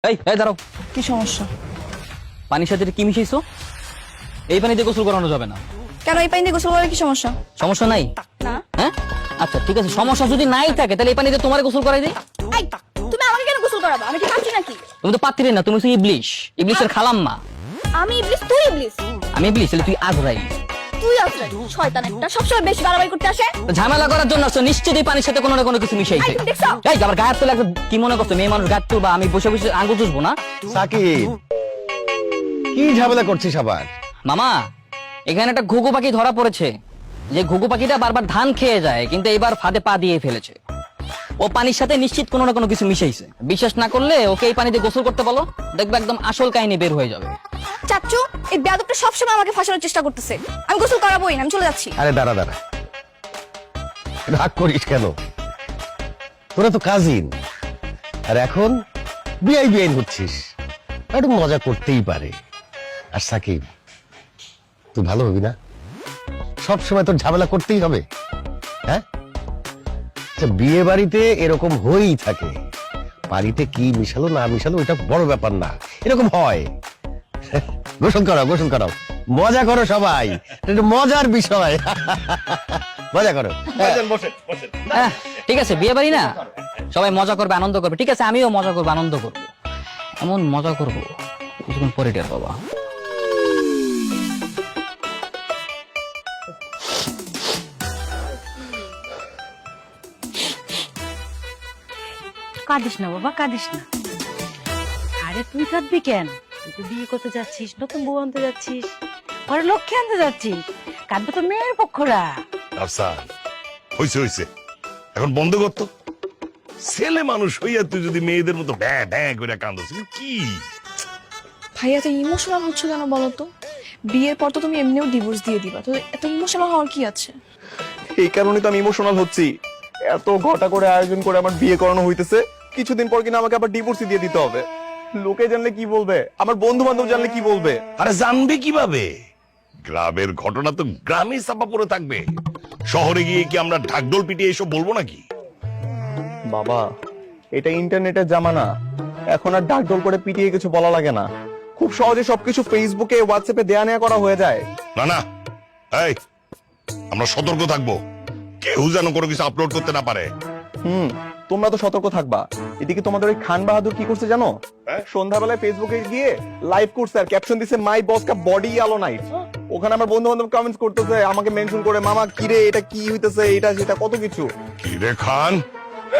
এই দাঁড়াও, কি সমস্যা? পানির সাথে কি মিশাইছো? এই পানিতে গোসল করানো যাবে না। কেন এই পানি দিয়ে গোসল করার কি সমস্যা? সমস্যা নাই? না। হ্যাঁ আচ্ছা ঠিক আছে, সমস্যা যদি নাই থাকে তাহলে এই পানিতে তোমার গোসল করাই দিই। এই, তুমি আমাকে কেন গোসল করাবে? আমি কি পাচ্ছি নাকি? তুমি তো পাত্রী না, তুমি হচ্ছে ইবলিশ, ইবলিশের খালাম্মা। আমি ইবলিস, তুই ইবলিস। আমি ইবলিশ, তাহলে তুই আজরাইল। তুই আসলে শয়তান একটা, সবসময় বেশি বাড়াবাড়ি করতে আসে। তো ঝামেলা করার জন্য আসছো, নিশ্চয়ই এই পানির সাথে কোনো না কোনো কিছু মিশাইছে। এই, তুমি দেখছো? এই আবার গায়ের তোলা কি মনে করছো? মেয়ে মানুষ গায়ের তুলবা, আমি বসে বসে আঙ্গুল চুষবো না? সাকিব, কি ঝামেলা করছিস আবার? মামা, এখানে একটা ঘুঘু পাখি ধরা পড়েছে। যে ঘুঘু পাখিটা বারবার ধান খেয়ে যায়, কিন্তু এবার ফাঁদে পা দিয়ে ফেলেছে। ও পানির সাথে নিশ্চিত কোনো না কোনো কিছু মিশাইছে। বিশ্বাস না করলে ওকে এই পানিতে গোসল করতে বলো, দেখবে একদম আসল কাহিনী বের হয়ে যাবে। চাচ্চু, এই বেয়াদবটা সবসময় আমাকে ফাঁসানোর চেষ্টা করতেছে। আমি গোসল করাবোই না, আমি চলে যাচ্ছি। আরে দাঁড়া, রাগ করিস কেন? তোরা তো কাজিন, আর এখন বিআই হচ্ছিস, একটু মজা করতেই পারে। আর সাকিব, তুই ভালো হবি না? সব সময় তোর ঝামেলা করতেই হবে? হ্যাঁ, বিয়ে বাড়িতে এরকম হয়েই থাকে। বাড়িতে কি মিশালো না মিশালো ওইটা বড় ব্যাপার না, এরকম হয়। গোসল করাও, মজা করো সবাই, এটা মজার বিষয়। মজা করো। হ্যাঁ, ঠিক আছে, বিয়ে বাড়ি না, সবাই মজা করবে, আনন্দ করবে। ঠিক আছে, আমিও মজা করবো, আনন্দ করবো, এমন মজা করবো কিছুক্ষণ পরে টের বাবা। কাঁদিস না বাবা, কাঁদিস না। আরে তুই কাঁদবি কেন? তুই তো বিয়ে করতে যাচ্ছিস, নতুন বউ আনতে যাচ্ছিস, ঘরে লক্ষ্মী আনতে যাচ্ছিস, কাঁদবে তো মেয়ের পক্ষরা। আফসার, হইছে এখন বন্ধ করতো। ছেলে মানুষ হইয়া তুই যদি মেয়েদের মতো ব্যাঁ ব্যাঁ করে কান্দছিস কি? ভাইয়া তো ইমোশনাল হচ্ছে কেন বলো তো? বিয়ের পর তো তুমি এমনিও ডিভোর্স দিয়ে দিবা, তো এত ইমোশনাল হওয়ার কি আছে? এই কারণে তো আমি ইমোশনাল হচ্ছি। এত ঘটা করে আয়োজন করে আমার বিয়ে করানো হইতেছে, কিছুদিন পর কিনা আমাকে আবার ডিভোর্সই দিয়ে দিতে হবে। লোকে জানলে কি বলবে, আমার বন্ধু বান্ধব জানলে কি বলবে? আরে জানবে কিভাবে? গ্রামের ঘটনা তো গ্রামে চাপা পড়ে থাকবে। শহরে গিয়ে কি আমরা ঢাকঢোল পিটিয়ে এসব বলবো নাকি? বাবা, এটা ইন্টারনেটের জামানা, এখন আর ডাকডোল করে পিটিয়ে কিছু বলা লাগে না। খুব সহজে সবকিছু ফেসবুকে হোয়াটসঅ্যাপে দেয়া নেয়া করা হয়ে যায়। না, এই আমরা সতর্ক থাকবো, কেউ যেন কোনো কিছু আপলোড করতে না পারে। তোমরা তো সতর্ক থাকবা। এদিকে তোমাদের ওই খান বাহাদুর কি করছে জানো? সন্ধ্যাবেলায় ফেসবুকে গিয়ে লাইভ করছে আর ক্যাপশন দিছে মাই বস কা বডি আলো নাইট। ওখানে আমার বন্ধু বান্ধব কমেন্টস করতেছে, আমাকে মেনশন করে, মামা কিরে এটা কি হইতেছে, এটা সেটা কত কিছু। কি রে খান,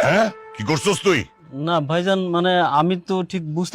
হ্যাঁ কি করছস তুই? না ভাইজান, মানে আমি তো ঠিক বুঝতে